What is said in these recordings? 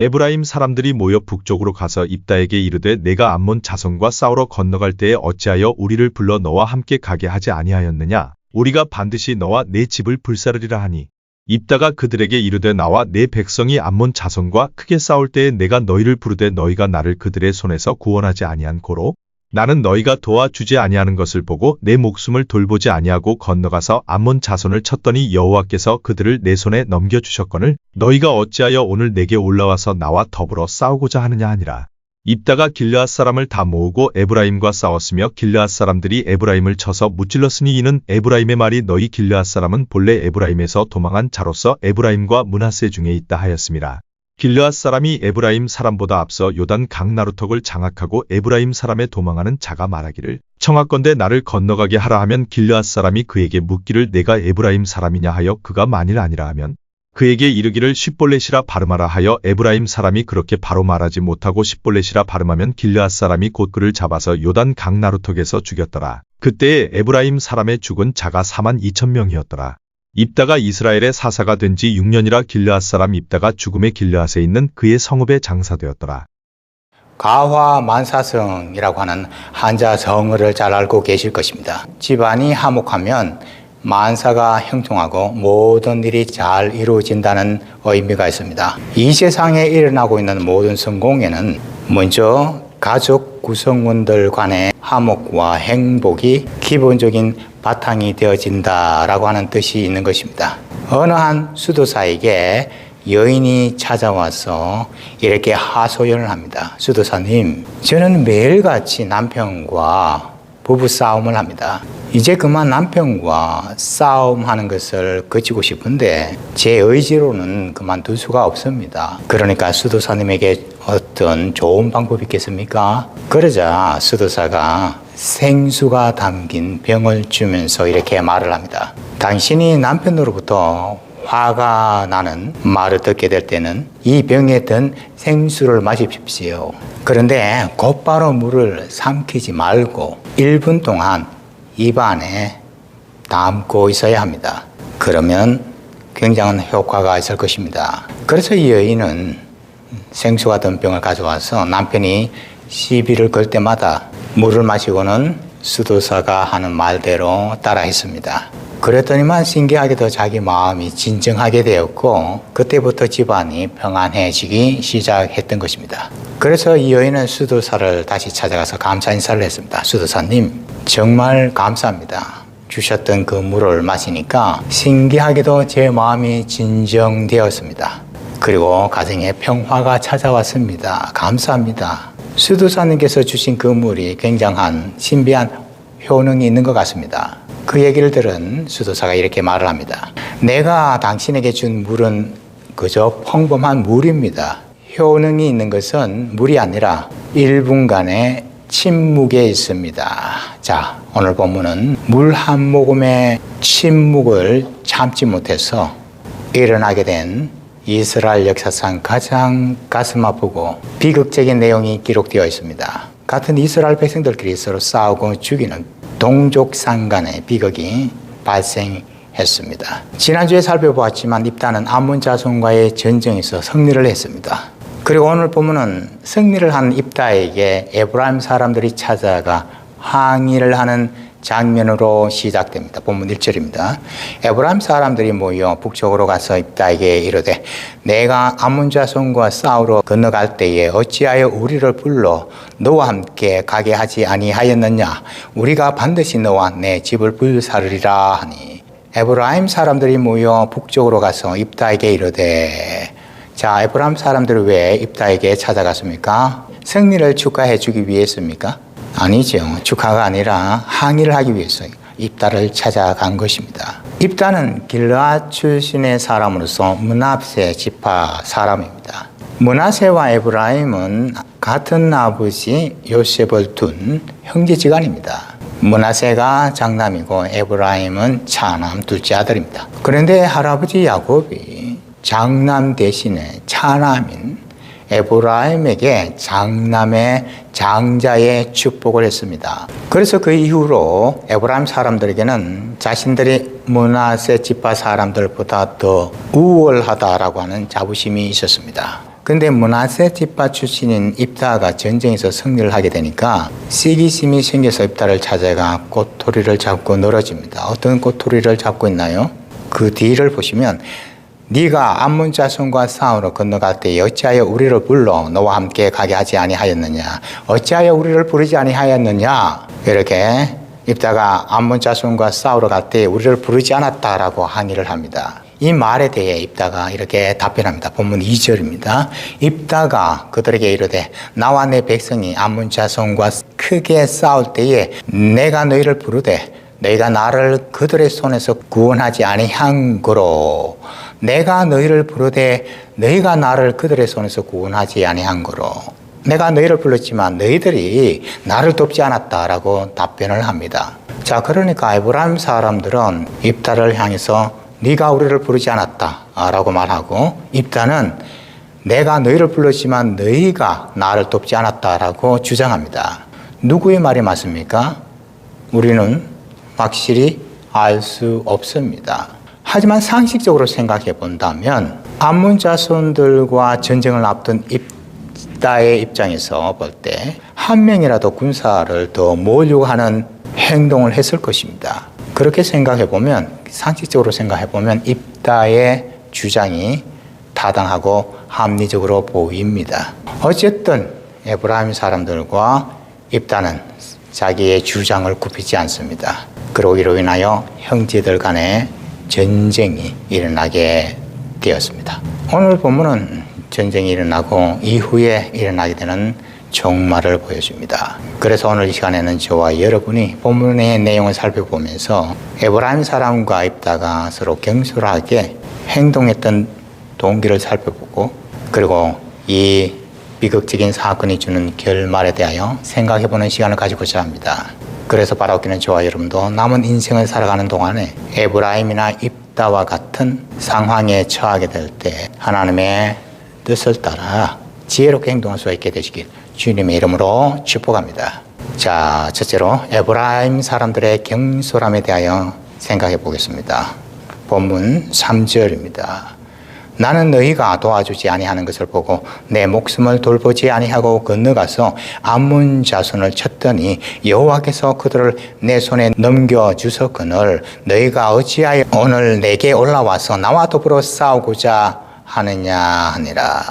에브라임 사람들이 모여 북쪽으로 가서 입다에게 이르되 내가 암몬 자손과 싸우러 건너갈 때에 어찌하여 우리를 불러 너와 함께 가게 하지 아니하였느냐? 우리가 반드시 너와 내 집을 불사르리라 하니 입다가 그들에게 이르되 나와 내 백성이 암몬 자손과 크게 싸울 때에 내가 너희를 부르되 너희가 나를 그들의 손에서 구원하지 아니한 고로 나는 너희가 도와주지 아니하는 것을 보고 내 목숨을 돌보지 아니하고 건너가서 암몬 자손을 쳤더니 여호와께서 그들을 내 손에 넘겨주셨거늘 너희가 어찌하여 오늘 내게 올라와서 나와 더불어 싸우고자 하느냐 하니라. 입다가 길르앗 사람을 다 모으고 에브라임과 싸웠으며 길르앗 사람들이 에브라임을 쳐서 무찔렀으니 이는 에브라임의 말이 너희 길르앗 사람은 본래 에브라임에서 도망한 자로서 에브라임과 므낫세 중에 있다 하였습니다. 길르앗 사람이 에브라임 사람보다 앞서 요단 강 나루턱을 장악하고 에브라임 사람의 도망하는 자가 말하기를 청하건대 나를 건너가게 하라 하면 길르앗 사람이 그에게 묻기를 내가 에브라임 사람이냐 하여 그가 만일 아니라 하면 그에게 이르기를 십볼렛이라 발음하라 하여 에브라임 사람이 그렇게 바로 말하지 못하고 십볼렛이라 발음하면 길르앗 사람이 곧 그를 잡아서 요단 강 나루턱에서 죽였더라. 그때에 에브라임 사람의 죽은 자가 42,000명이었더라. 입다가 이스라엘의 사사가 된 지 6년이라 길르앗 사람 입다가 죽음의 길르앗에 있는 그의 성읍에 장사되었더라. 가화만사성이라고 하는 한자 성어를 잘 알고 계실 것입니다. 집안이 화목하면 만사가 형통하고 모든 일이 잘 이루어진다는 의미가 있습니다. 이 세상에 일어나고 있는 모든 성공에는 먼저 가족 구성원들 간의 화목과 행복이 기본적인 바탕이 되어진다라고 하는 뜻이 있는 것입니다. 어느 한 수도사에게 여인이 찾아와서 이렇게 하소연을 합니다. 수도사님, 저는 매일같이 남편과 부부싸움을 합니다. 이제 그만 남편과 싸움하는 것을 그치고 싶은데 제 의지로는 그만둘 수가 없습니다. 그러니까 수도사님에게 어떤 좋은 방법이 있겠습니까? 그러자 수도사가 생수가 담긴 병을 주면서 이렇게 말을 합니다. 당신이 남편으로부터 화가 나는 말을 듣게 될 때는 이 병에 든 생수를 마십시오. 그런데 곧바로 물을 삼키지 말고 1분 동안 입안에 담고 있어야 합니다. 그러면 굉장한 효과가 있을 것입니다. 그래서 이 여인은 생수가 든 병을 가져와서 남편이 시비를 걸 때마다 물을 마시고는 수도사가 하는 말대로 따라했습니다. 그랬더니만 신기하게도 자기 마음이 진정하게 되었고 그때부터 집안이 평안해지기 시작했던 것입니다. 그래서 이 여인은 수도사를 다시 찾아가서 감사 인사를 했습니다. 수도사님, 정말 감사합니다. 주셨던 그 물을 마시니까 신기하게도 제 마음이 진정되었습니다. 그리고 가정에 평화가 찾아왔습니다. 감사합니다. 수도사님께서 주신 그 물이 굉장한 신비한 효능이 있는 것 같습니다. 그 얘기를 들은 수도사가 이렇게 말을 합니다. 내가 당신에게 준 물은 그저 평범한 물입니다. 효능이 있는 것은 물이 아니라 1분간의 침묵에 있습니다. 자, 오늘 본문은 물 한 모금의 침묵을 참지 못해서 일어나게 된 이스라엘 역사상 가장 가슴 아프고 비극적인 내용이 기록되어 있습니다. 같은 이스라엘 백성들끼리 서로 싸우고 죽이는 동족상간의 비극이 발생했습니다. 지난주에 살펴보았지만 입다는 암몬 자손과의 전쟁에서 승리를 했습니다. 그리고 오늘 보면은 승리를 한 입다에게 에브라임 사람들이 찾아가 항의를 하는 장면으로 시작됩니다. 본문 1절입니다. 에브라임 사람들이 모여 북쪽으로 가서 입다에게 이르되 내가 암몬 자손과 싸우러 건너갈 때에 어찌하여 우리를 불러 너와 함께 가게 하지 아니하였느냐? 우리가 반드시 너와 내 집을 불사르리라 하니 에브라임 사람들이 모여 북쪽으로 가서 입다에게 이르되 자, 에브라임 사람들이 왜 입다에게 찾아갔습니까? 승리를 축하해 주기 위해서입니까? 아니죠. 축하가 아니라 항의를 하기 위해서 입다를 찾아간 것입니다. 입다는 길르앗 출신의 사람으로서 므낫세 지파 사람입니다. 므낫세와 에브라임은 같은 아버지 요셉을 둔 형제지간입니다. 므낫세가 장남이고 에브라임은 차남 둘째 아들입니다. 그런데 할아버지 야곱이 장남 대신에 차남인 에브라임에게 장남의 장자의 축복을 했습니다. 그래서 그 이후로 에브라임 사람들에게는 자신들이 므낫세 지파 사람들보다 더 우월하다라고 하는 자부심이 있었습니다. 근데 므낫세 지파 출신인 입다가 전쟁에서 승리를 하게 되니까 시기심이 생겨서 입다를 찾아가 꼬투리를 잡고 늘어집니다. 어떤 꼬투리를 잡고 있나요? 그 뒤를 보시면 네가 암몬 자손과 싸우러 건너갈 때 어찌하여 우리를 불러 너와 함께 가게 하지 아니하였느냐? 어찌하여 우리를 부르지 아니하였느냐? 이렇게 입다가 암몬 자손과 싸우러 갈 때 우리를 부르지 않았다라고 항의를 합니다. 이 말에 대해 입다가 이렇게 답변합니다. 본문 2절입니다. 입다가 그들에게 이르되 나와 내 백성이 암몬 자손과 크게 싸울 때에 내가 너희를 부르되 너희가 나를 그들의 손에서 구원하지 아니한 거로 내가 너희를 부르되 너희가 나를 그들의 손에서 구원하지 아니한 거로 내가 너희를 불렀지만 너희들이 나를 돕지 않았다라고 답변을 합니다. 자, 그러니까 에브라임 사람들은 입다를 향해서 네가 우리를 부르지 않았다라고 말하고 입다는 내가 너희를 불렀지만 너희가 나를 돕지 않았다라고 주장합니다. 누구의 말이 맞습니까? 우리는 확실히 알 수 없습니다. 하지만 상식적으로 생각해 본다면 암몬 자손들과 전쟁을 앞둔 입다의 입장에서 볼 때 한 명이라도 군사를 더 모으려고 하는 행동을 했을 것입니다. 그렇게 생각해 보면 상식적으로 생각해 보면 입다의 주장이 타당하고 합리적으로 보입니다. 어쨌든 에브라임 사람들과 입다는 자기의 주장을 굽히지 않습니다. 그로 인하여 형제들 간에 전쟁이 일어나게 되었습니다. 오늘 본문은 전쟁이 일어나고 이후에 일어나게 되는 종말을 보여줍니다. 그래서 오늘 이 시간에는 저와 여러분이 본문의 내용을 살펴보면서 에브라임 사람과 입다가 서로 경솔하게 행동했던 동기를 살펴보고 그리고 이 비극적인 사건이 주는 결말에 대하여 생각해보는 시간을 가지고자 합니다. 그래서 바라옵기는 저와 여러분도 남은 인생을 살아가는 동안에 에브라임이나 입다와 같은 상황에 처하게 될 때 하나님의 뜻을 따라 지혜롭게 행동할 수 있게 되시길 주님의 이름으로 축복합니다. 자, 첫째로 에브라임 사람들의 경솔함에 대하여 생각해 보겠습니다. 본문 3절입니다. 나는 너희가 도와주지 아니하는 것을 보고 내 목숨을 돌보지 아니하고 건너가서 암몬 자손을 쳤더니 여호와께서 그들을 내 손에 넘겨주셨거늘 너희가 어찌하여 오늘 내게 올라와서 나와 더불어 싸우고자 하느냐 하니라.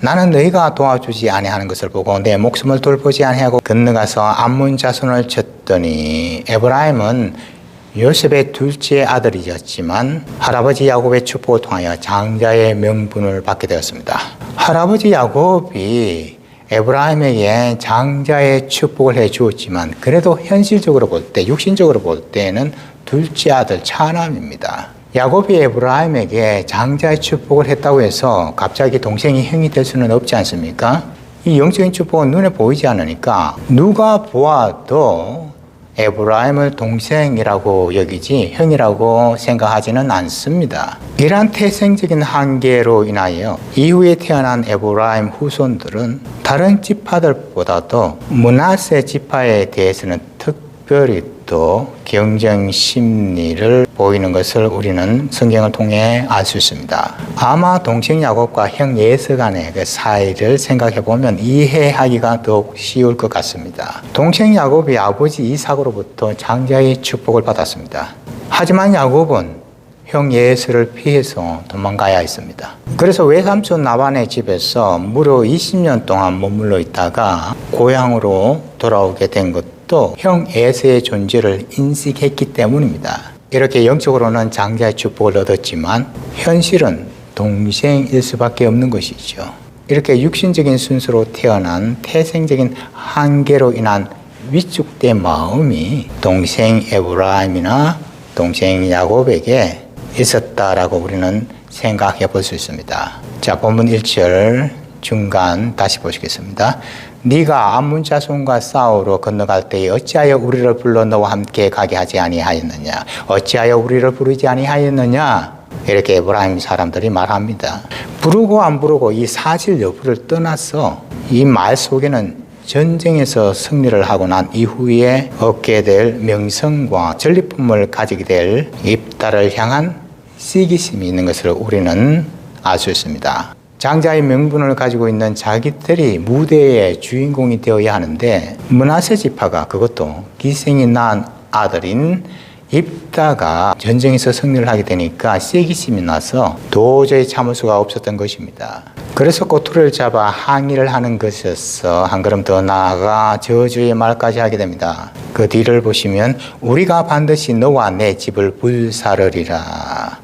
나는 너희가 도와주지 아니하는 것을 보고 내 목숨을 돌보지 아니하고 건너가서 암몬 자손을 쳤더니 에브라임은 요셉의 둘째 아들이었지만 할아버지 야곱의 축복을 통하여 장자의 명분을 받게 되었습니다. 할아버지 야곱이 에브라임에게 장자의 축복을 해 주었지만 그래도 현실적으로 볼 때, 육신적으로 볼 때는 둘째 아들 차남입니다. 야곱이 에브라임에게 장자의 축복을 했다고 해서 갑자기 동생이 형이 될 수는 없지 않습니까? 이 영적인 축복은 눈에 보이지 않으니까 누가 보아도 에브라임을 동생이라고 여기지 형이라고 생각하지는 않습니다. 이러한 태생적인 한계로 인하여 이후에 태어난 에브라임 후손들은 다른 지파들보다도 므낫세 지파에 대해서는 특별히 또 경쟁 심리를 보이는 것을 우리는 성경을 통해 알 수 있습니다. 아마 동생 야곱과 형 예서 간의 그 사이를 생각해 보면 이해하기가 더욱 쉬울 것 같습니다. 동생 야곱이 아버지 이삭으로부터 장자의 축복을 받았습니다. 하지만 야곱은 형 예서를 피해서 도망가야 했습니다. 그래서 외삼촌 라반의 집에서 무려 20년 동안 머물러 있다가 고향으로 돌아오게 된 것도 형 에서의 존재를 인식했기 때문입니다. 이렇게 영적으로는 장자의 축복을 얻었지만 현실은 동생일 수밖에 없는 것이죠. 이렇게 육신적인 순서로 태어난 태생적인 한계로 인한 위축된 마음이 동생 에브라임이나 동생 야곱에게 있었다라고 우리는 생각해 볼 수 있습니다. 자, 본문 1절 중간 다시 보시겠습니다. 네가 암몬 자손과 싸우러 건너갈 때에 어찌하여 우리를 불러 너와 함께 가게 하지 아니하였느냐? 어찌하여 우리를 부르지 아니하였느냐? 이렇게 에브라임 사람들이 말합니다. 부르고 안 부르고 이 사실 여부를 떠나서 이 말 속에는 전쟁에서 승리를 하고 난 이후에 얻게 될 명성과 전리품을 가지게 될 입다를 향한 시기심이 있는 것을 우리는 알 수 있습니다. 장자의 명분을 가지고 있는 자기들이 무대의 주인공이 되어야 하는데 므낫세 지파가 그것도 기생이 낳은 아들인 입다가 전쟁에서 승리를 하게 되니까 세기심이 나서 도저히 참을 수가 없었던 것입니다. 그래서 꼬투리를 잡아 항의를 하는 것이었어 한 걸음 더 나아가 저주의 말까지 하게 됩니다. 그 뒤를 보시면 우리가 반드시 너와 내 집을 불사르리라.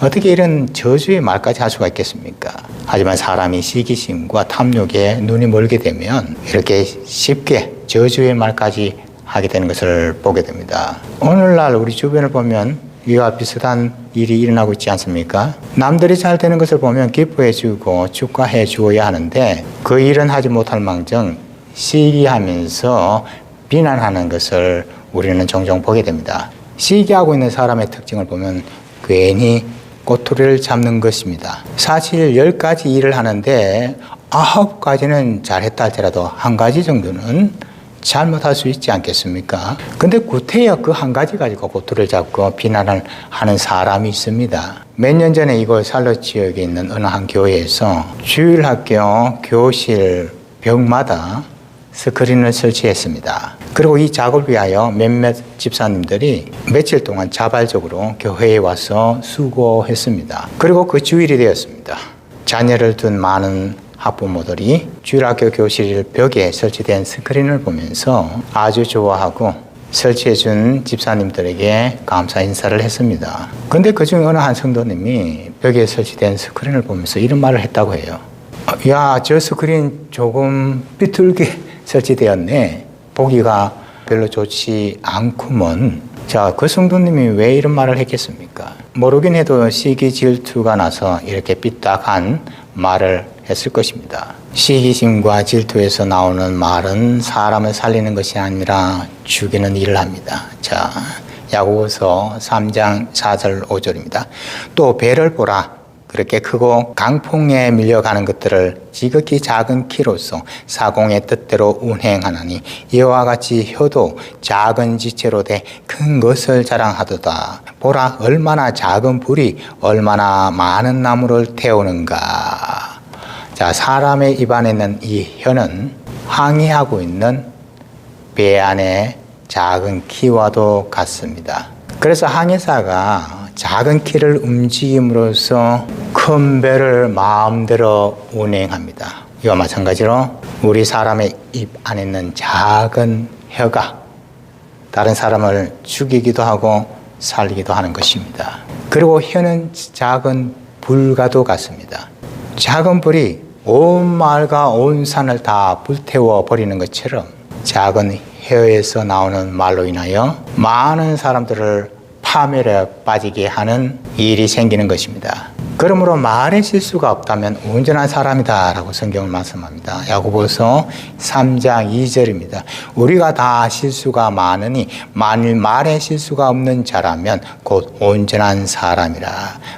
어떻게 이런 저주의 말까지 할 수가 있겠습니까? 하지만 사람이 시기심과 탐욕에 눈이 멀게 되면 이렇게 쉽게 저주의 말까지 하게 되는 것을 보게 됩니다. 오늘날 우리 주변을 보면 이와 비슷한 일이 일어나고 있지 않습니까? 남들이 잘 되는 것을 보면 기뻐해 주고 축하해 주어야 하는데 그 일은 하지 못할 망정 시기하면서 비난하는 것을 우리는 종종 보게 됩니다. 시기하고 있는 사람의 특징을 보면 괜히 꼬투리를 잡는 것입니다. 사실 10가지 일을 하는데 9가지는 잘했다 할지라도 한 가지 정도는 잘못할 수 있지 않겠습니까? 근데 구태여 그 한 가지 가지고 꼬투리를 잡고 비난을 하는 사람이 있습니다. 몇 년 전에 이곳 살로 지역에 있는 어느 한 교회에서 주일학교 교실 벽마다 스크린을 설치했습니다. 그리고 이 작업을 위하여 몇몇 집사님들이 며칠 동안 자발적으로 교회에 와서 수고했습니다. 그리고 그 주일이 되었습니다. 자녀를 둔 많은 학부모들이 주일학교 교실 벽에 설치된 스크린을 보면서 아주 좋아하고 설치해준 집사님들에게 감사 인사를 했습니다. 근데 그중 어느 한 성도님이 벽에 설치된 스크린을 보면서 이런 말을 했다고 해요. 야, 저 스크린 조금 삐뚤게 설치되었네. 보기가 별로 좋지 않구먼. 자, 그 성도님이 왜 이런 말을 했겠습니까? 모르긴 해도 시기 질투가 나서 이렇게 삐딱한 말을 했을 것입니다. 시기심과 질투에서 나오는 말은 사람을 살리는 것이 아니라 죽이는 일을 합니다. 자, 야고보서 3장 4절 5절입니다. 또 배를 보라. 그렇게 크고 강풍에 밀려가는 것들을 지극히 작은 키로서 사공의 뜻대로 운행하나니 이와 같이 혀도 작은 지체로 돼 큰 것을 자랑하도다. 보라, 얼마나 작은 불이 얼마나 많은 나무를 태우는가. 자, 사람의 입안에 있는 이 혀는 항해하고 있는 배 안의 작은 키와도 같습니다. 그래서 항해사가 작은 키를 움직임으로써 큰 배를 마음대로 운행합니다. 이와 마찬가지로 우리 사람의 입 안에 있는 작은 혀가 다른 사람을 죽이기도 하고 살리기도 하는 것입니다. 그리고 혀는 작은 불과도 같습니다. 작은 불이 온 마을과 온 산을 다 불태워 버리는 것처럼 작은 혀에서 나오는 말로 인하여 많은 사람들을 파멸에 빠지게 하는 일이 생기는 것입니다. 그러므로 말에 실수가 없다면 온전한 사람이다 라고 성경을 말씀합니다. 야고보서 3장 2절입니다. 우리가 다 실수가 많으니 만일 말에 실수가 없는 자라면 곧 온전한 사람이라.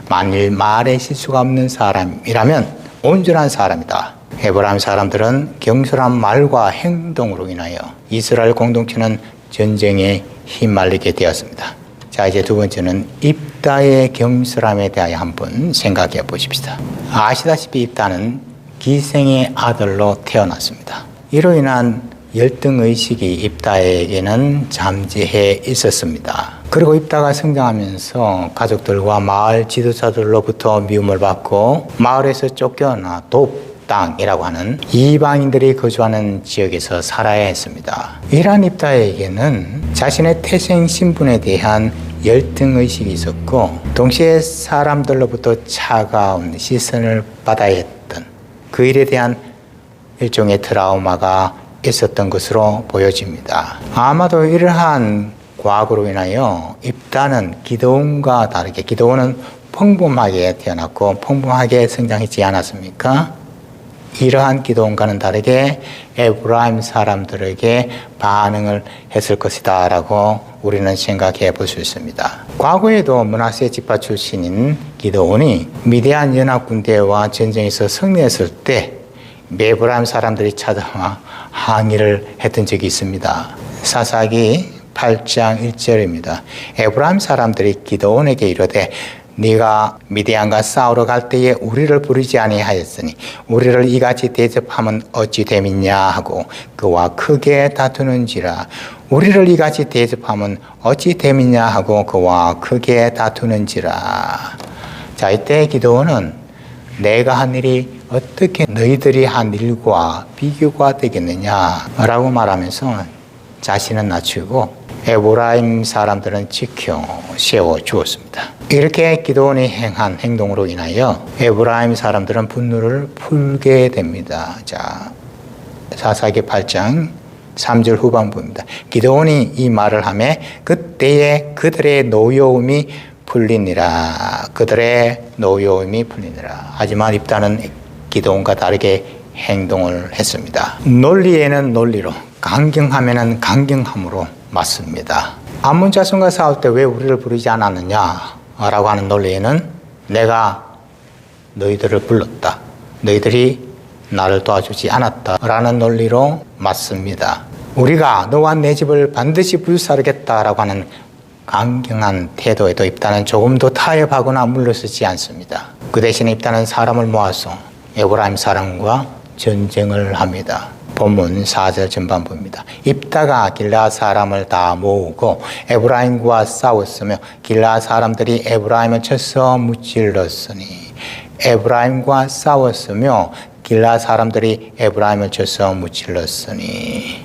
만일 말에 실수가 없는 사람이라면 온전한 사람이다. 에브라임 사람들은 경솔한 말과 행동으로 인하여 이스라엘 공동체는 전쟁에 휘말리게 되었습니다. 자, 이제 두 번째는 입다의 경솔함에 대하여 한번 생각해 보십시다. 아시다시피 입다는 기생의 아들로 태어났습니다. 이로 인한 열등의식이 입다에게는 잠재해 있었습니다. 그리고 입다가 성장하면서 가족들과 마을 지도자들로부터 미움을 받고 마을에서 쫓겨나 돕땅이라고 하는 이방인들이 거주하는 지역에서 살아야 했습니다. 이러한 입다에게는 자신의 태생 신분에 대한 열등의식이 있었고 동시에 사람들로부터 차가운 시선을 받아야 했던 그 일에 대한 일종의 트라우마가 있었던 것으로 보여집니다. 아마도 이러한 과거로 인하여 입다는 기드온과 다르게 기드온은 평범하게 태어났고 평범하게 성장했지 않았습니까? 이러한 기드온과는 다르게 에브라임 사람들에게 반응을 했을 것이다 라고 우리는 생각해 볼 수 있습니다. 과거에도 므낫세 지파 출신인 기드온이 미디안 연합군대와 전쟁에서 승리했을 때 에브라임 사람들이 찾아와 항의를 했던 적이 있습니다. 사사기 8장 1절입니다. 에브라임 사람들이 기드온에게 이르되 네가 미디안과 싸우러 갈 때에 우리를 부르지 아니하였으니 우리를 이같이 대접하면 어찌 됨이냐 하고 그와 크게 다투는지라. 우리를 이같이 대접하면 어찌 됨이냐 하고 그와 크게 다투는지라. 자, 이때 기도원은 내가 한 일이 어떻게 너희들이 한 일과 비교가 되겠느냐라고 말하면서 자신은 낮추고 에브라임 사람들은 지켜 세워 주었습니다. 이렇게 기도원이 행한 행동으로 인하여 에브라임 사람들은 분노를 풀게 됩니다. 자, 사사기 8장 3절 후반부입니다. 기도원이 이 말을 하매 그때에 그들의 노여움이 풀리니라. 그들의 노여움이 풀리니라. 하지만 입다는 기도원과 다르게 행동을 했습니다. 논리에는 논리로, 강경하면은 강경함으로 맞습니다. 암몬 자손과 싸울 때 왜 우리를 부르지 않았느냐라고 하는 논리에는 내가 너희들을 불렀다, 너희들이 나를 도와주지 않았다라는 논리로 맞습니다. 우리가 너와 내 집을 반드시 불사르겠다라고 하는 강경한 태도에도 입다는 조금도 타협하거나 물러서지 않습니다. 그 대신에 입다는 사람을 모아서 에브라임 사람과 전쟁을 합니다. 본문 4절 전반부입니다. 입다가 길라 사람을 다 모으고 에브라임과 싸웠으며 길라 사람들이 에브라임을 쳐서 무찔렀으니. 에브라임과 싸웠으며 길라 사람들이 에브라임을 쳐서 무찔렀으니.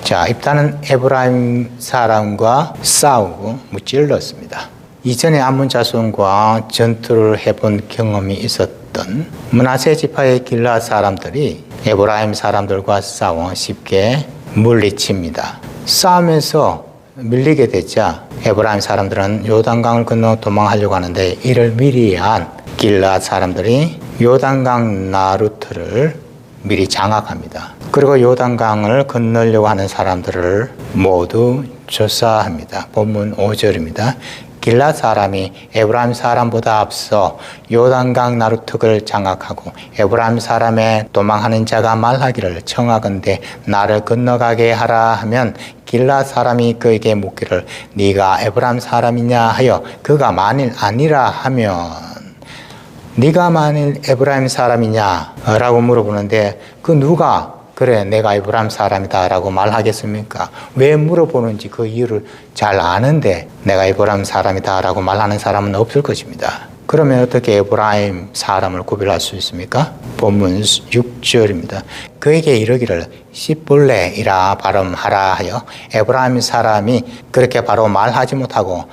자, 입다는 에브라임 사람과 싸우고 무찔렀습니다. 이전에 암몬 자손과 전투를 해본 경험이 있었던 므낫세 지파의 길라 사람들이 에브라임 사람들과 싸워 쉽게 물리칩니다. 싸우면서 밀리게 되자 에브라임 사람들은 요단강을 건너 도망하려고 하는데 이를 미리 한 길라 사람들이 요단강 나루트를 미리 장악합니다. 그리고 요단강을 건너려고 하는 사람들을 모두 조사합니다. 본문 5절입니다. 길라 사람이 에브라임 사람보다 앞서 요단강 나루특을 장악하고 에브라임 사람의 도망하는 자가 말하기를 청하건대 나를 건너가게 하라 하면 길라 사람이 그에게 묻기를 네가 에브라임 사람이냐 하여 그가 만일 아니라 하면 네가 만일 에브라임 사람이냐 라고 물어보는데 그 누가 그래 내가 에브라임 사람이다 라고 말하겠습니까? 왜 물어보는지 그 이유를 잘 아는데 내가 에브라임 사람이다 라고 말하는 사람은 없을 것입니다. 그러면 어떻게 에브라임 사람을 구별할 수 있습니까? 본문 6절입니다. 그에게 이르기를 십볼레이라 발음하라 하여 에브라임 사람이 그렇게 바로 말하지 못하고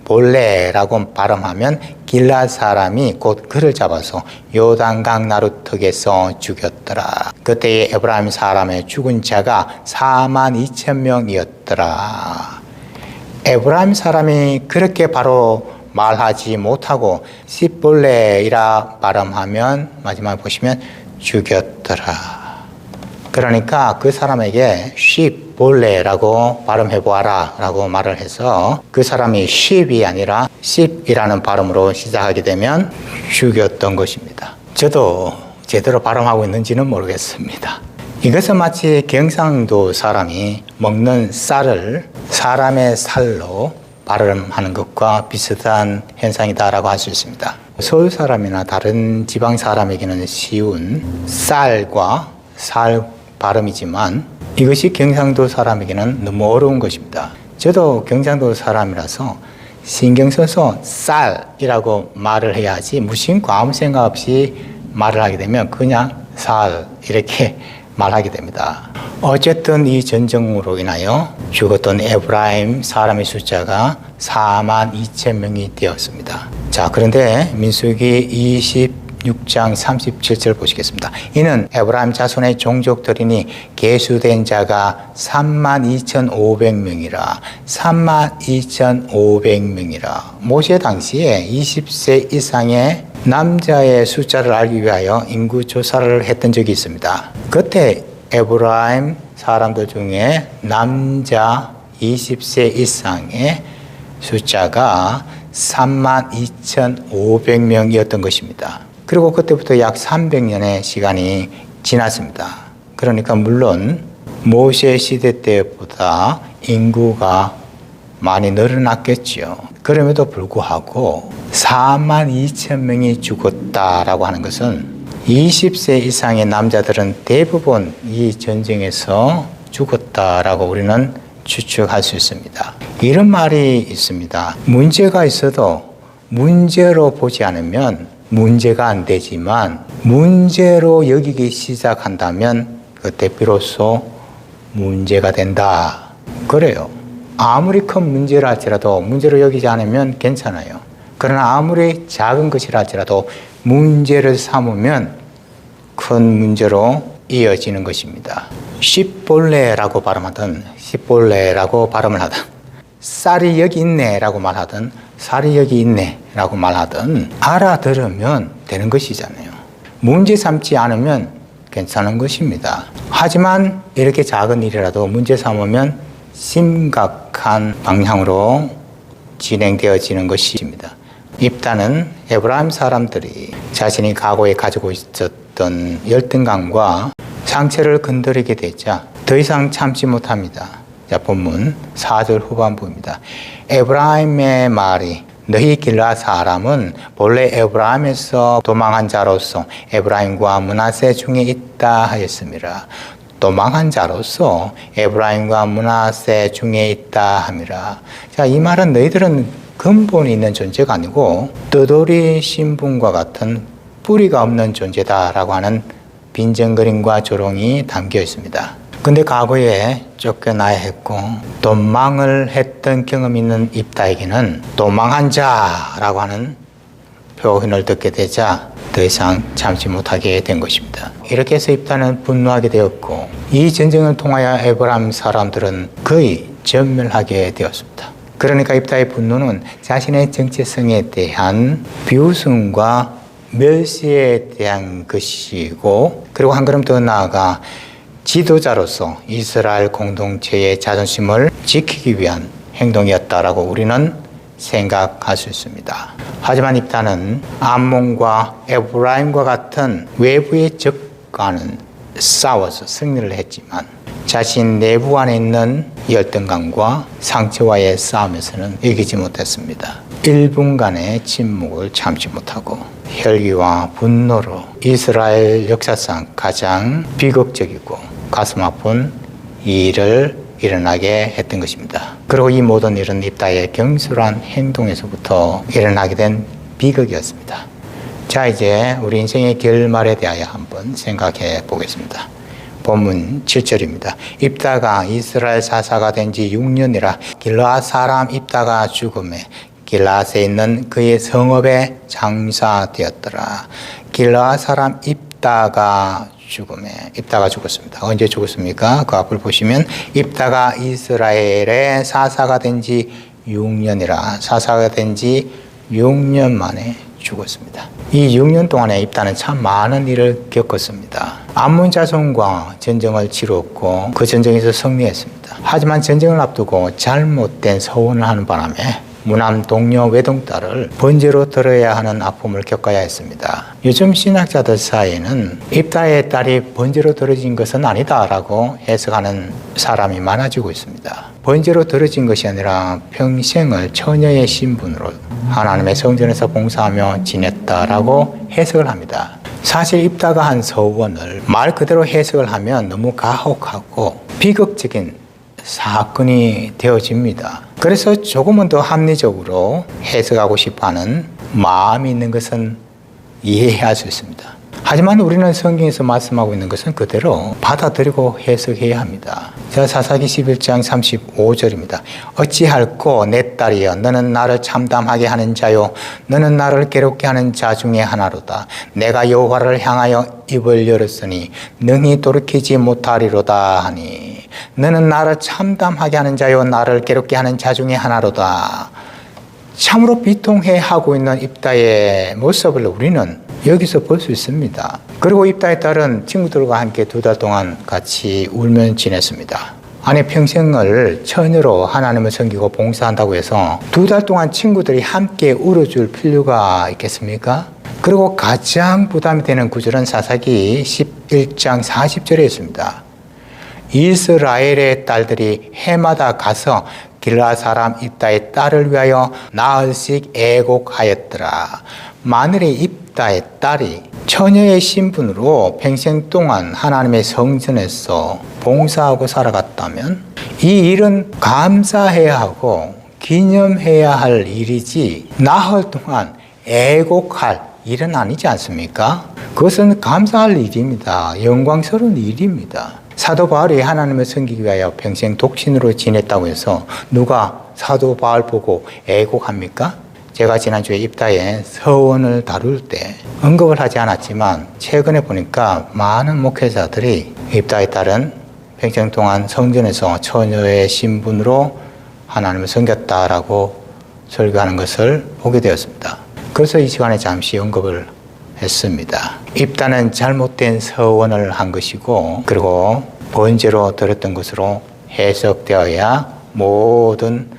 볼레라고 발음하면 길라 사람이 곧 그를 잡아서 요단강 나루턱에서 죽였더라. 그때의 에브라임 사람의 죽은 자가 42,000명이었더라. 에브라임 사람이 그렇게 바로 말하지 못하고 십볼레이라 발음하면 마지막에 보시면 죽였더라. 그러니까 그 사람에게 십볼레라고 발음해보아라 라고 말을 해서 그 사람이 십이 아니라 십이라는 발음으로 시작하게 되면 죽였던 것입니다. 저도 제대로 발음하고 있는지는 모르겠습니다. 이것은 마치 경상도 사람이 먹는 쌀을 사람의 살로 발음하는 것과 비슷한 현상이다라고 할 수 있습니다. 서울 사람이나 다른 지방 사람에게는 쉬운 쌀과 살 발음이지만 이것이 경상도 사람에게는 너무 어려운 것입니다. 저도 경상도 사람이라서 신경 써서 쌀이라고 말을 해야지 무심코 아무 생각 없이 말을 하게 되면 그냥 살 이렇게 말하게 됩니다. 어쨌든 이 전쟁으로 인하여 죽었던 에브라임 사람의 숫자가 42,000명이 되었습니다. 자, 그런데 민수기 26장 37절 보시겠습니다. 이는 에브라임 자손의 종족들이니 계수된 자가 32,500명이라 32,500명이라. 모세 당시에 20세 이상의 남자의 숫자를 알기 위하여 인구 조사를 했던 적이 있습니다. 그때 에브라임 사람들 중에 남자 20세 이상의 숫자가 32,500명이었던 것입니다. 그리고 그때부터 약 300년의 시간이 지났습니다. 그러니까 물론 모세 시대 때보다 인구가 많이 늘어났겠죠. 그럼에도 불구하고 4만 2천 명이 죽었다라고 하는 것은 20세 이상의 남자들은 대부분 이 전쟁에서 죽었다라고 우리는 추측할 수 있습니다. 이런 말이 있습니다. 문제가 있어도 문제로 보지 않으면 문제가 안 되지만 문제로 여기기 시작한다면 그때 비로소 문제가 된다. 그래요. 아무리 큰 문제라 할지라도 문제로 여기지 않으면 괜찮아요. 그러나 아무리 작은 것이라 할지라도 문제를 삼으면 큰 문제로 이어지는 것입니다. 씨볼레라고 발음하든 씨볼레라고 발음을 하든 쌀이 여기 있네라고 말하든 쌀이 여기 있네라고 말하든 알아들으면 되는 것이잖아요. 문제 삼지 않으면 괜찮은 것입니다. 하지만 이렇게 작은 일이라도 문제 삼으면 심각한 방향으로 진행되어지는 것입니다. 입다는 에브라임 사람들이 자신이 과거에 가지고 있었던 열등감과 상처를 건드리게 되자 더 이상 참지 못합니다. 자, 본문 4절 후반부입니다. 에브라임의 말이 너희 길라 사람은 본래 에브라임에서 도망한 자로서 에브라임과 므낫세 중에 있다 하였습니다. 도망한 자로서 에브라임과 므낫세 중에 있다 함이라. 자, 이 말은 너희들은 근본이 있는 존재가 아니고 떠돌이 신분과 같은 뿌리가 없는 존재다라고 하는 빈정거림과 조롱이 담겨 있습니다. 근데 과거에 쫓겨나야 했고 도망을 했던 경험이 있는 입다에게는 도망한 자라고 하는 표현을 듣게 되자 더 이상 참지 못하게 된 것입니다. 이렇게 해서 입다는 분노하게 되었고 이 전쟁을 통하여 에브라임 사람들은 거의 전멸하게 되었습니다. 그러니까 입다의 분노는 자신의 정체성에 대한 비웃음과 멸시에 대한 것이고 그리고 한 걸음 더 나아가 지도자로서 이스라엘 공동체의 자존심을 지키기 위한 행동이었다라고 우리는 생각할 수 있습니다. 하지만 입다는 암몬과 에브라임과 같은 외부의 적과는 싸워서 승리를 했지만 자신 내부 안에 있는 열등감과 상처와의 싸움에서는 이기지 못했습니다. 1분간의 침묵을 참지 못하고 혈기와 분노로 이스라엘 역사상 가장 비극적이고 가슴 아픈 일을 일어나게 했던 것입니다. 그리고 이 모든 일은 입다의 경솔한 행동에서부터 일어나게 된 비극이었습니다. 자, 이제 우리 인생의 결말에 대하여 한번 생각해 보겠습니다. 본문 7절입니다. 입다가 이스라엘 사사가 된 지 6년이라 길르앗 사람 입다가 죽음에 길르앗에 있는 그의 성읍에 장사되었더라. 길르앗 사람 입다가 죽었습니다. 언제 죽었습니까? 그 앞을 보시면 입다가 이스라엘의 사사가 된 지 6년이라 사사가 된 지 6년 만에 죽었습니다. 이 6년 동안에 입다는 참 많은 일을 겪었습니다. 암몬 자손과 전쟁을 치렀고 그 전쟁에서 승리했습니다. 하지만 전쟁을 앞두고 잘못된 서원을 하는 바람에 무남 동료 외동딸을 번제로 들어야 하는 아픔을 겪어야 했습니다. 요즘 신학자들 사이에는 입다의 딸이 번제로 들어진 것은 아니다라고 해석하는 사람이 많아지고 있습니다. 번제로 들어진 것이 아니라 평생을 처녀의 신분으로 하나님의 성전에서 봉사하며 지냈다라고 해석을 합니다. 사실 입다가 한 서원을 말 그대로 해석을 하면 너무 가혹하고 비극적인 사건이 되어집니다. 그래서 조금은 더 합리적으로 해석하고 싶어하는 마음이 있는 것은 이해할 수 있습니다. 하지만 우리는 성경에서 말씀하고 있는 것은 그대로 받아들이고 해석해야 합니다. 자, 사사기 11장 35절입니다. 어찌할꼬 내 딸이여 너는 나를 참담하게 하는 자요 너는 나를 괴롭게 하는 자 중에 하나로다. 내가 여호와를 향하여 입을 열었으니 능히 돌이키지 못하리로다 하니 너는 나를 참담하게 하는 자요 나를 괴롭게 하는 자 중에 하나로다. 참으로 비통해하고 있는 입다의 모습을 우리는 여기서 볼 수 있습니다. 그리고 입다의 딸은 친구들과 함께 2달 동안 같이 울며 지냈습니다. 아니 평생을 처녀로 하나님을 섬기고 봉사한다고 해서 2달 동안 친구들이 함께 울어줄 필요가 있겠습니까? 그리고 가장 부담이 되는 구절은 사사기 11장 40절에 있습니다. 이스라엘의 딸들이 해마다 가서 길라 사람 입다의 딸을 위하여 나흘씩 애곡하였더라. 만일에 입다의 딸이 처녀의 신분으로 평생 동안 하나님의 성전에서 봉사하고 살아갔다면 이 일은 감사해야 하고 기념해야 할 일이지 나흘 동안 애곡할 일은 아니지 않습니까? 그것은 감사할 일입니다. 영광스러운 일입니다. 사도 바울이 하나님을 섬기기 위하여 평생 독신으로 지냈다고 해서 누가 사도 바울 보고 애곡합니까? 제가 지난주에 입다의 서원을 다룰 때 언급을 하지 않았지만 최근에 보니까 많은 목회자들이 입다의 딸은 평생 동안 성전에서 처녀의 신분으로 하나님을 섬겼다라고 설교하는 것을 보게 되었습니다. 그래서 이 시간에 잠시 언급을 했습니다. 입다는 잘못된 서원을 한 것이고 그리고 번제로 드렸던 것으로 해석되어야 모든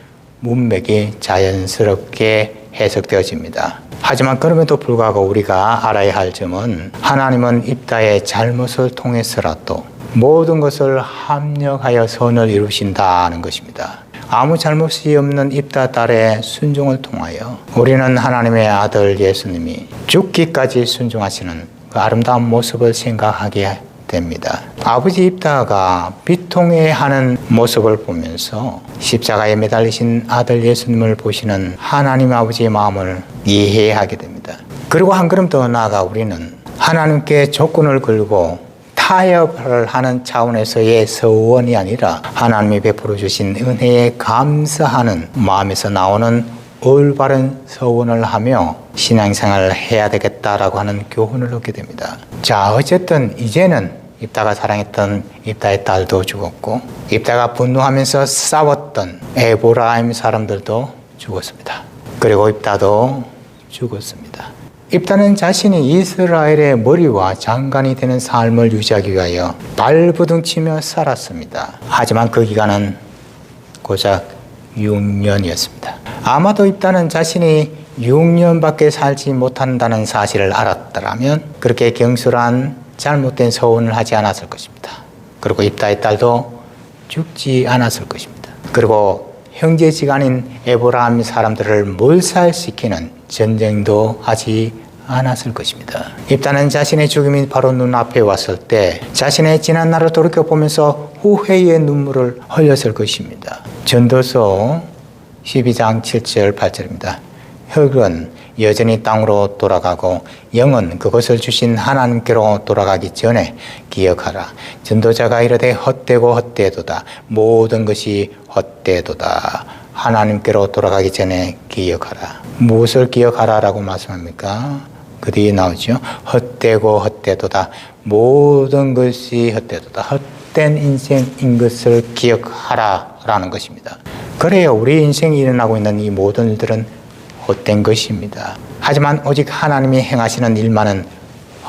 문맥이 자연스럽게 해석되어집니다. 하지만 그럼에도 불구하고 우리가 알아야 할 점은 하나님은 입다의 잘못을 통해서라도 모든 것을 합력하여 선을 이루신다는 것입니다. 아무 잘못이 없는 입다 딸의 순종을 통하여 우리는 하나님의 아들 예수님이 죽기까지 순종하시는 그 아름다운 모습을 생각하게 됩니다. 아버지 입다가 비통해하는 모습을 보면서 십자가에 매달리신 아들 예수님을 보시는 하나님 아버지의 마음을 이해하게 됩니다. 그리고 한 걸음 더 나아가 우리는 하나님께 조건을 걸고 타협을 하는 차원에서의 서원이 아니라 하나님이 베풀어 주신 은혜에 감사하는 마음에서 나오는 올바른 서원을 하며 신앙생활을 해야 되겠다라고 하는 교훈을 얻게 됩니다. 자, 어쨌든 이제는 입다가 사랑했던 입다의 딸도 죽었고 입다가 분노하면서 싸웠던 에브라임 사람들도 죽었습니다. 그리고 입다도 죽었습니다. 입다는 자신이 이스라엘의 머리와 장관이 되는 삶을 유지하기 위하여 발부둥치며 살았습니다. 하지만 그 기간은 고작 6년이었습니다. 아마도 입다는 자신이 6년밖에 살지 못한다는 사실을 알았더라면 그렇게 경솔한 잘못된 서원을 하지 않았을 것입니다. 그리고 입다의 딸도 죽지 않았을 것입니다. 그리고 형제지간인 에브라임 사람들을 몰살시키는 전쟁도 하지 않았을 것입니다. 입다는 자신의 죽음이 바로 눈앞에 왔을 때 자신의 지난 날을 돌이켜보면서 후회의 눈물을 흘렸을 것입니다. 전도서 12장 7절 8절입니다. 흙은 여전히 땅으로 돌아가고 영은 그것을 주신 하나님께로 돌아가기 전에 기억하라. 전도자가 이르되 헛되고 헛되도다. 모든 것이 헛되도다. 하나님께로 돌아가기 전에 기억하라. 무엇을 기억하라라고 말씀합니까? 그 뒤에 나오죠. 헛되고 헛되도다. 모든 것이 헛되도다. 헛된 인생인 것을 기억하라라는 것입니다. 그래요. 우리 인생이 일어나고 있는 이 모든 일들은 헛된 것입니다. 하지만 오직 하나님이 행하시는 일만은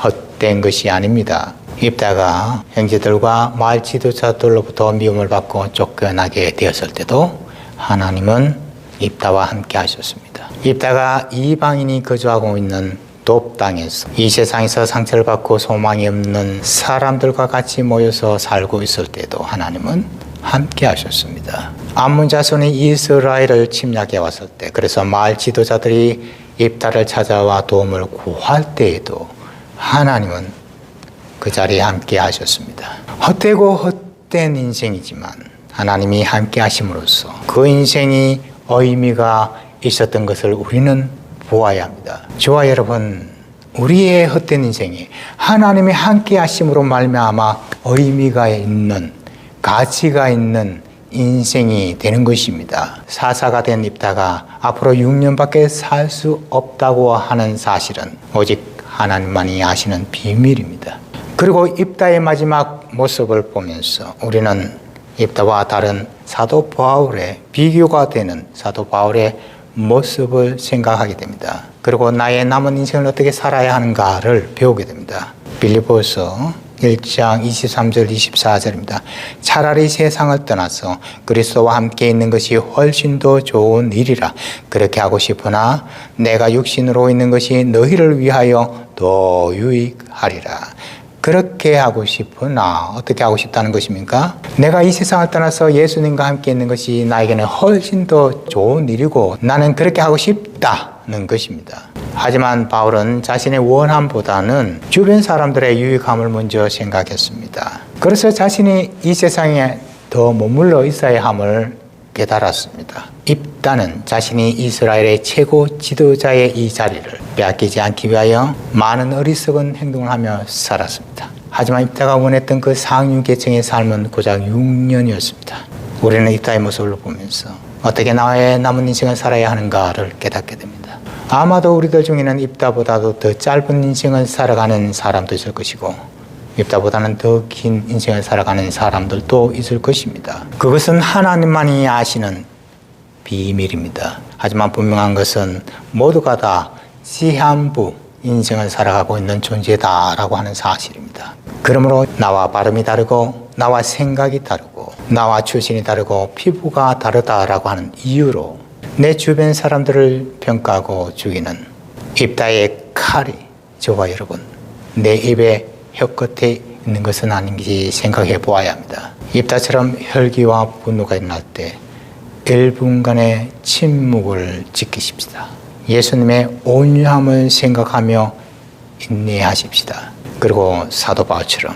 헛된 것이 아닙니다. 입다가 형제들과 마을 지도자들로부터 미움을 받고 쫓겨나게 되었을 때도 하나님은 입다와 함께 하셨습니다. 입다가 이방인이 거주하고 있는 돕 땅에서 이 세상에서 상처를 받고 소망이 없는 사람들과 같이 모여서 살고 있을 때도 하나님은 함께 하셨습니다. 암몬 자손이 이스라엘을 침략해 왔을 때 그래서 마을 지도자들이 입다를 찾아와 도움을 구할 때에도 하나님은 그 자리에 함께 하셨습니다. 헛되고 헛된 인생이지만 하나님이 함께 하심으로써 그 인생이 의미가 있었던 것을 우리는 보아야 합니다. 저와 여러분, 우리의 헛된 인생이 하나님이 함께 하심으로 말미암아 의미가 있는 가치가 있는 인생이 되는 것입니다. 사사가 된 입다가 앞으로 6년밖에 살 수 없다고 하는 사실은 오직 하나님만이 아시는 비밀입니다. 그리고 입다의 마지막 모습을 보면서 우리는 입다와 다른 사도 바울의 비교가 되는 사도 바울의 모습을 생각하게 됩니다. 그리고 나의 남은 인생을 어떻게 살아야 하는가를 배우게 됩니다. 빌립보서 1장 23절 24절입니다. 차라리 세상을 떠나서 그리스도와 함께 있는 것이 훨씬 더 좋은 일이라. 그렇게 하고 싶으나 내가 육신으로 있는 것이 너희를 위하여 더 유익하리라. 그렇게 하고 싶으나 어떻게 하고 싶다는 것입니까? 내가 이 세상을 떠나서 예수님과 함께 있는 것이 나에게는 훨씬 더 좋은 일이고 나는 그렇게 하고 싶다는 것입니다. 하지만 바울은 자신의 원함보다는 주변 사람들의 유익함을 먼저 생각했습니다. 그래서 자신이 이 세상에 더 머물러 있어야 함을 깨달았습니다. 입다는 자신이 이스라엘의 최고 지도자의 이 자리를 빼앗기지 않기 위하여 많은 어리석은 행동을 하며 살았습니다. 하지만 입다가 원했던 그 상류 계층의 삶은 고작 6년이었습니다. 우리는 입다의 모습을 보면서 어떻게 나의 남은 인생을 살아야 하는가를 깨닫게 됩니다. 아마도 우리들 중에는 입다보다도 더 짧은 인생을 살아가는 사람도 있을 것이고 입다보다는 더 긴 인생을 살아가는 사람들도 있을 것입니다. 그것은 하나님만이 아시는 비밀입니다. 하지만 분명한 것은 모두가 다 시한부 인생을 살아가고 있는 존재다라고 하는 사실입니다. 그러므로 나와 발음이 다르고 나와 생각이 다르고 나와 출신이 다르고 피부가 다르다라고 하는 이유로 내 주변 사람들을 평가하고 죽이는 입다의 칼이 저와 여러분 내 입에 혀끝에 있는 것은 아닌지 생각해 보아야 합니다. 입다처럼 혈기와 분노가 일어날 때 1분간의 침묵을 지키십시다. 예수님의 온유함을 생각하며 인내하십시다. 그리고 사도 바울처럼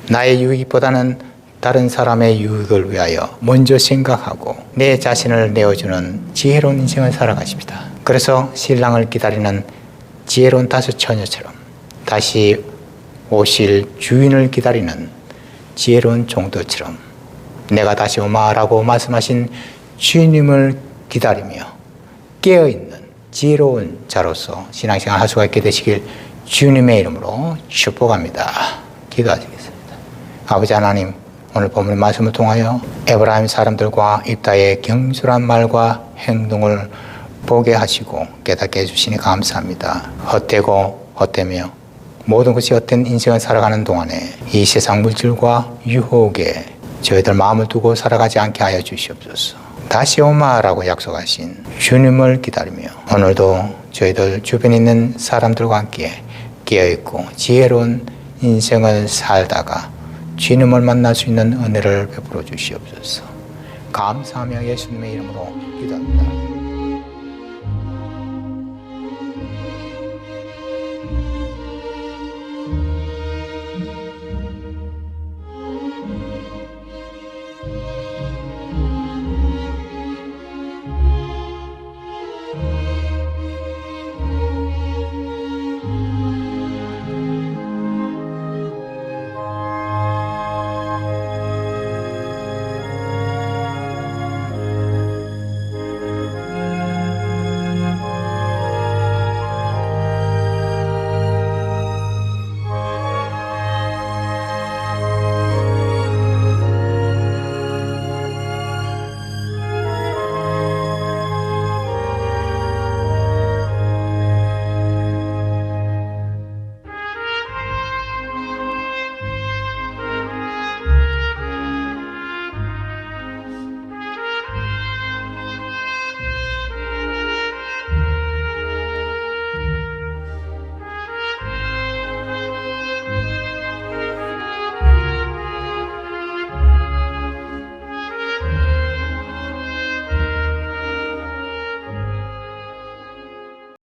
나의 유익보다는 다른 사람의 유익을 위하여 먼저 생각하고 내 자신을 내어주는 지혜로운 인생을 살아가십시다. 그래서 신랑을 기다리는 지혜로운 다섯 처녀처럼 다시 오실 주인을 기다리는 지혜로운 종들처럼 내가 다시 오마라고 말씀하신 주님을 기다리며 깨어있는 지혜로운 자로서 신앙생활 할 수가 있게 되시길 주님의 이름으로 축복합니다. 기도하시겠습니다. 아버지 하나님, 오늘 본문 말씀을 통하여 에브라임 사람들과 입다의 경솔한 말과 행동을 보게 하시고 깨닫게 해주시니 감사합니다. 헛되고 헛되며 모든 것이 헛된 인생을 살아가는 동안에 이 세상 물질과 유혹에 저희들 마음을 두고 살아가지 않게 하여 주시옵소서. 다시 오마라고 약속하신 주님을 기다리며 오늘도 저희들 주변에 있는 사람들과 함께 깨어있고 지혜로운 인생을 살다가 주님을 만날 수 있는 은혜를 베풀어 주시옵소서. 감사하며 예수님의 이름으로 기도합니다.